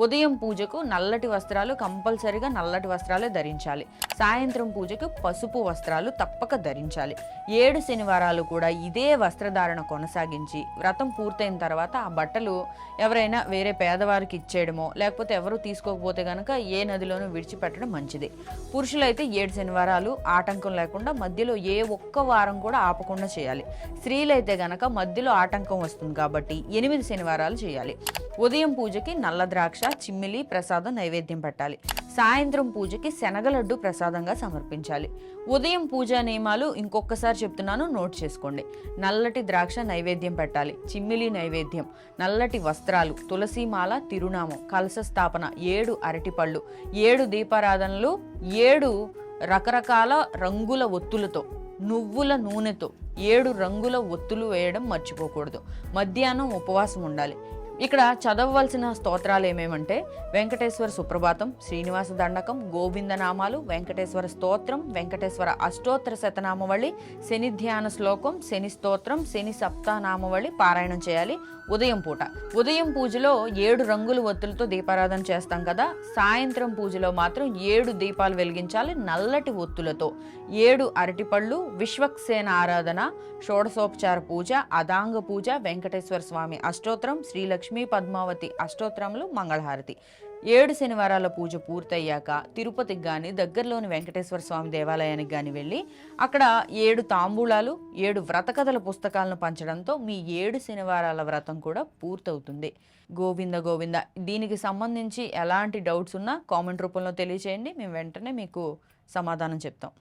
ఉదయం పూజకు నల్లటి వస్త్రాలు కంపల్సరీగా నల్లటి వస్త్రాలే ధరించాలి. సాయంత్రం పూజకు పసుపు వస్త్రాలు తప్పక ధరించాలి. 7 శనివారాలు కూడా ఇదే వస్త్రధారణ కొనసాగించి వ్రతం పూర్తయిన తర్వాత ఆ బట్టలు ఎవరైనా వేరే పేదవారికి ఇచ్చేయడమో లేకపోతే ఎవరు తీసుకోకపోతే గనక ఏ నదిలోనూ విడిచిపెట్టడం మంచిది. పురుషులైతే 7 శనివారాలు ఆటంకం లేకుండా మధ్యలో ఏ ఒక్క వారం కూడా ఆపకుండా చేయాలి. స్త్రీలైతే గనక మధ్యలో ఆటంకం వస్తుంది కాబట్టి 8 శనివారాలు చేయాలి. ఉదయం పూజకి నల్ల ద్రాక్ష, చిమ్మిలి ప్రసాదం నైవేద్యం పెట్టాలి. సాయంత్రం పూజకి శనగలడ్డు ప్రసాదంగా సమర్పించాలి. ఉదయం పూజా నియమాలు ఇంకొకసారి చెప్తున్నాను, నోట్ చేసుకోండి. నల్లటి ద్రాక్ష నైవేద్యం పెట్టాలి, చిమ్మిలి నైవేద్యం, నల్లటి వస్త్రాలు, తులసీమాల, తిరునామం, కలశ స్థాపన, 7 అరటిపళ్ళు, 7 దీపారాధనలు, 7 రకరకాల రంగుల ఒత్తులతో, నువ్వుల నూనెతో 7 రంగుల ఒత్తులు వేయడం మర్చిపోకూడదు. మధ్యాహ్నం ఉపవాసం ఉండాలి. ఇక్కడ చదవవలసిన స్తోత్రాలు ఏమేమంటే వెంకటేశ్వర సుప్రభాతం, శ్రీనివాస దండకం, గోవిందనామాలు, వెంకటేశ్వర స్తోత్రం, వెంకటేశ్వర అష్టోత్తర శతనామవళి, శని ధ్యాన శ్లోకం, శని స్తోత్రం, శని సప్తానామవళి పారాయణం చేయాలి. ఉదయం పూట ఉదయం పూజలో 7 రంగుల ఒత్తులతో దీపారాధన చేస్తాం కదా, సాయంత్రం పూజలో మాత్రం 7 దీపాలు వెలిగించాలి నల్లటి ఒత్తులతో. 7 అరటిపళ్ళు, విశ్వక్సేన ఆరాధన, షోడశోపచార పూజ, అదాంగ పూజ, వెంకటేశ్వర స్వామి అష్టోత్తరం, శ్రీలక్ష్మీ పద్మావతి అష్టోత్తరములు, మంగళహారతి. 7 శనివారాల పూజ పూర్తయ్యాక తిరుపతికి కానీ దగ్గరలోని వెంకటేశ్వర స్వామి దేవాలయానికి కానీ వెళ్ళి అక్కడ 7 తాంబూలాలు, 7 వ్రతకథల పుస్తకాలను పంచడంతో మీ 7 శనివారాల వ్రతం కూడా పూర్తవుతుంది. గోవింద గోవింద. దీనికి సంబంధించి ఎలాంటి డౌట్స్ ఉన్నా కామెంట్ రూపంలో తెలియచేయండి, మేము వెంటనే మీకు సమాధానం చెప్తాం.